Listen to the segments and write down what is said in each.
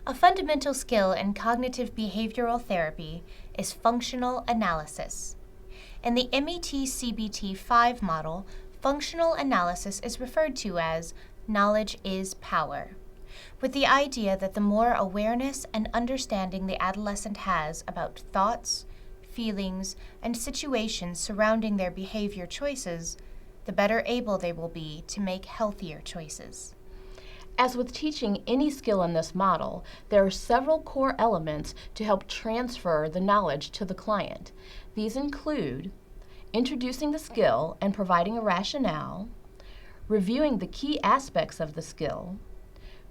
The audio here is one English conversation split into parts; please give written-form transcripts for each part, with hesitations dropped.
A fundamental skill in cognitive behavioral therapy is functional analysis. In the MET-CBT-5 model, functional analysis is referred to as knowledge is power, with the idea that the more awareness and understanding the adolescent has about thoughts, feelings, and situations surrounding their behavior choices, the better able they will be to make healthier choices. As with teaching any skill in this model, there are several core elements to help transfer the knowledge to the client. These include introducing the skill and providing a rationale, reviewing the key aspects of the skill,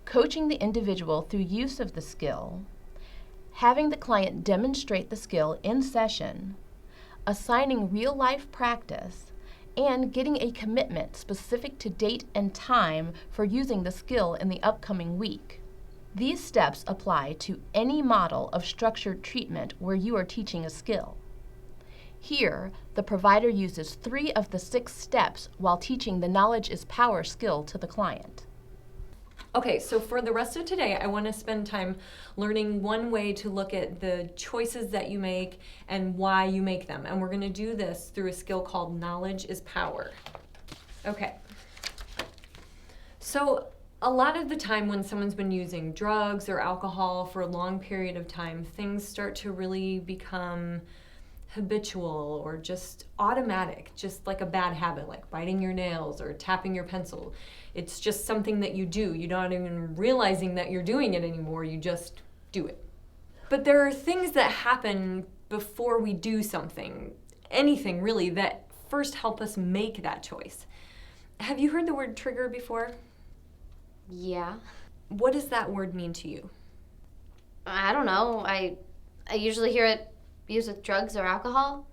coaching the individual through use of the skill, having the client demonstrate the skill in session, assigning real-life practice, and getting a commitment specific to date and time for using the skill in the upcoming week. These steps apply to any model of structured treatment where you are teaching a skill. Here, the provider uses 3 of the 6 steps while teaching the knowledge is power skill to the client. Okay, so for the rest of today, I want to spend time learning one way to look at the choices that you make and why you make them. And we're going to do this through a skill called knowledge is power. Okay. So a lot of the time when someone's been using drugs or alcohol for a long period of time, things start to really become habitual or just automatic, just like a bad habit, like biting your nails or tapping your pencil. It's just something that you do. You're not even realizing that you're doing it anymore. You just do it. But there are things that happen before we do something, anything really, that first help us make that choice. Have you heard the word trigger before? Yeah. What does that word mean to you? I don't know. I usually hear it used with drugs or alcohol.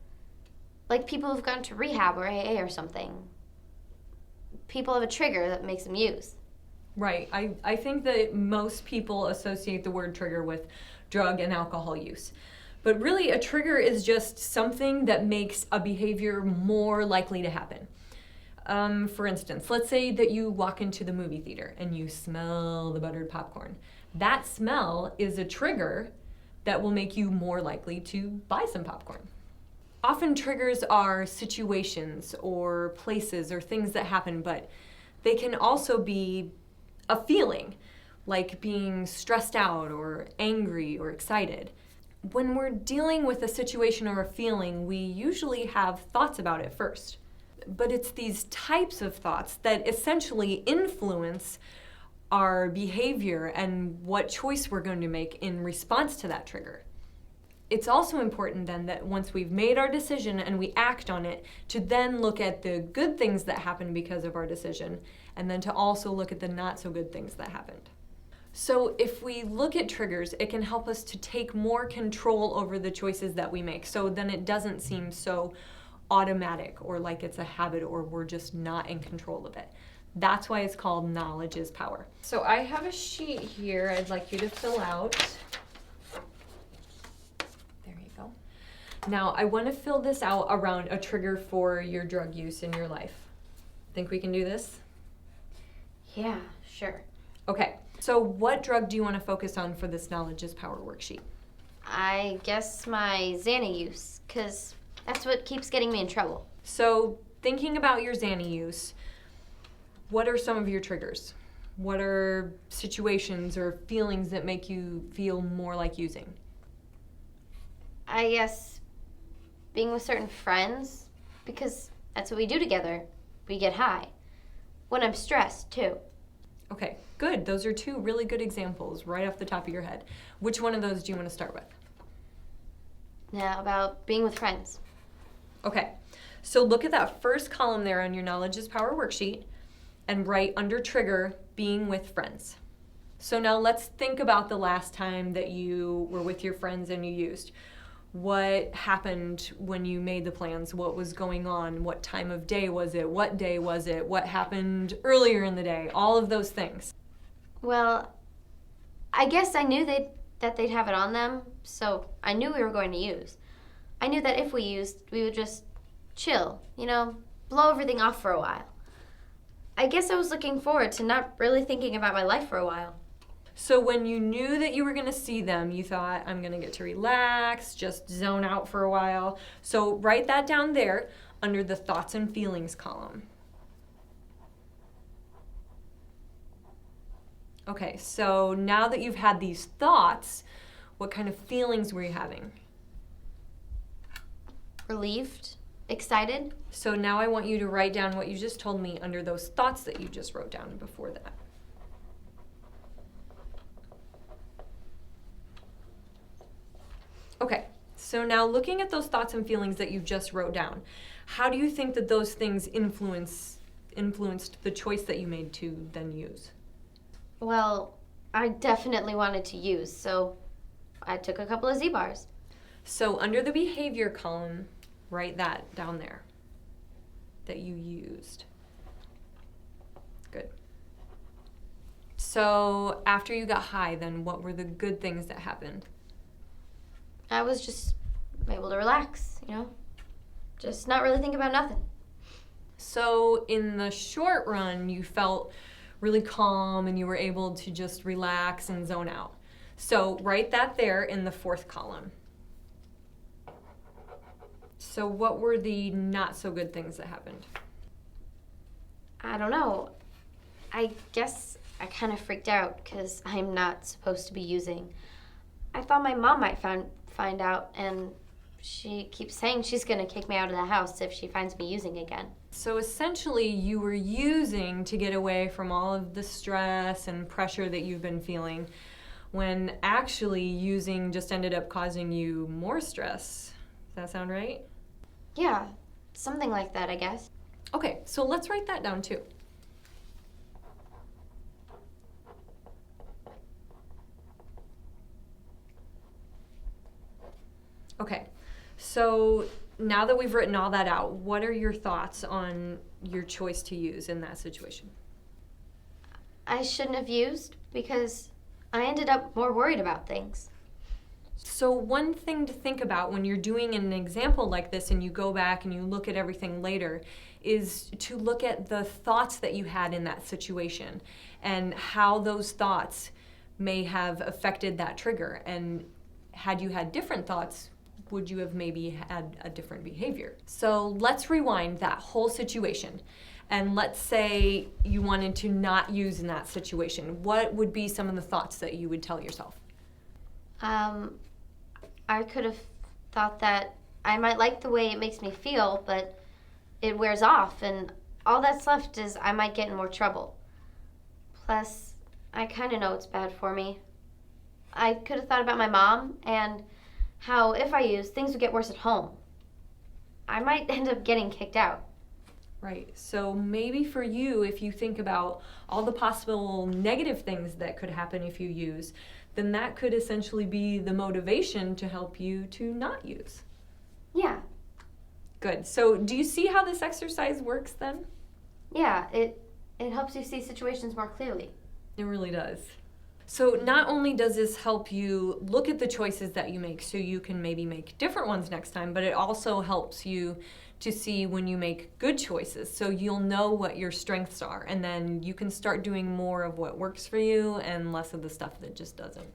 Like people who've gone to rehab or AA or something. People have a trigger that makes them use. Right. I think that most people associate the word trigger with drug and alcohol use. But really, a trigger is just something that makes a behavior more likely to happen. For instance, let's say that you walk into the movie theater and you smell the buttered popcorn. That smell is a trigger that will make you more likely to buy some popcorn. Often triggers are situations or places or things that happen, but they can also be a feeling, like being stressed out or angry or excited. When we're dealing with a situation or a feeling, we usually have thoughts about it first. But it's these types of thoughts that essentially influence our behavior and what choice we're going to make in response to that trigger. It's also important then that once we've made our decision and we act on it, to then look at the good things that happened because of our decision, and then to also look at the not so good things that happened. So if we look at triggers, it can help us to take more control over the choices that we make. So then it doesn't seem so automatic or like it's a habit or we're just not in control of it. That's why it's called knowledge is power. So I have a sheet here I'd like you to fill out. There you go. Now I want to fill this out around a trigger for your drug use in your life. Think we can do this? Yeah, sure. Okay, so what drug do you want to focus on for this knowledge is power worksheet? I guess my Xanny use, because that's what keeps getting me in trouble. So thinking about your Xanny use, what are some of your triggers? What are situations or feelings that make you feel more like using? I guess being with certain friends, because that's what we do together. We get high. When I'm stressed, too. Okay, good. Those are 2 really good examples right off the top of your head. Which one of those do you want to start with? Now, about being with friends. Okay, so look at that first column there on your knowledge is power worksheet and write under trigger, being with friends. So now let's think about the last time that you were with your friends and you used. What happened when you made the plans? What was going on? What time of day was it? What day was it? What happened earlier in the day? All of those things. Well, I guess I knew that they'd have it on them, so I knew we were going to use. I knew that if we used, we would just chill, blow everything off for a while. I guess I was looking forward to not really thinking about my life for a while. So when you knew that you were going to see them, you thought, I'm going to get to relax, just zone out for a while. So write that down there under the thoughts and feelings column. Okay, so now that you've had these thoughts, what kind of feelings were you having? Relieved? Excited? So now I want you to write down what you just told me under those thoughts that you just wrote down before that. Okay, so now looking at those thoughts and feelings that you just wrote down, how do you think that those things influenced the choice that you made to then use? Well, I definitely wanted to use, so I took a couple of Z-bars. So under the behavior column, write that down there, that you used. Good. So after you got high, then what were the good things that happened? I was just able to relax, just not really think about nothing. So in the short run, you felt really calm and you were able to just relax and zone out. So write that there in the fourth column. So what were the not so good things that happened? I don't know. I guess I kind of freaked out because I'm not supposed to be using. I thought my mom might find out, and she keeps saying she's going to kick me out of the house if she finds me using again. So essentially you were using to get away from all of the stress and pressure that you've been feeling, when actually using just ended up causing you more stress. Does that sound right? Yeah, something like that, I guess. Okay, so let's write that down too. Okay, so now that we've written all that out, what are your thoughts on your choice to use in that situation? I shouldn't have used because I ended up more worried about things. So one thing to think about when you're doing an example like this and you go back and you look at everything later is to look at the thoughts that you had in that situation and how those thoughts may have affected that trigger. And had you had different thoughts, would you have maybe had a different behavior? So let's rewind that whole situation. And let's say you wanted to not use in that situation. What would be some of the thoughts that you would tell yourself? I could have thought that I might like the way it makes me feel, but it wears off, and all that's left is I might get in more trouble. Plus, I kind of know it's bad for me. I could have thought about my mom and how if I use, things would get worse at home. I might end up getting kicked out. Right, so maybe for you, if you think about all the possible negative things that could happen if you use, then that could essentially be the motivation to help you to not use. Yeah. Good, so do you see how this exercise works then? Yeah, it helps you see situations more clearly. It really does. So not only does this help you look at the choices that you make so you can maybe make different ones next time, but it also helps you to see when you make good choices so you'll know what your strengths are, and then you can start doing more of what works for you and less of the stuff that just doesn't.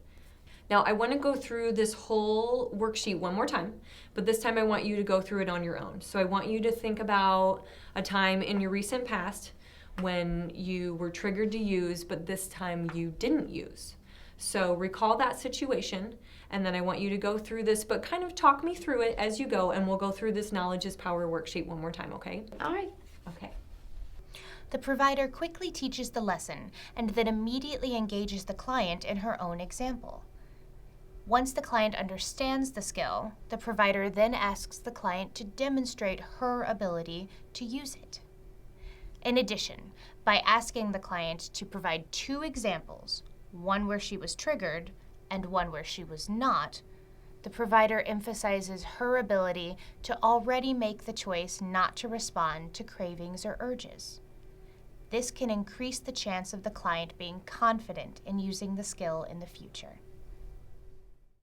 Now I want to go through this whole worksheet one more time, but this time I want you to go through it on your own. So I want you to think about a time in your recent past when you were triggered to use, but this time you didn't use. So recall that situation, and then I want you to go through this, but kind of talk me through it as you go, and we'll go through this Knowledge is Power worksheet one more time, okay? All right. Okay. The provider quickly teaches the lesson and then immediately engages the client in her own example. Once the client understands the skill, the provider then asks the client to demonstrate her ability to use it. In addition, by asking the client to provide 2 examples, one where she was triggered and one where she was not, the provider emphasizes her ability to already make the choice not to respond to cravings or urges. This can increase the chance of the client being confident in using the skill in the future.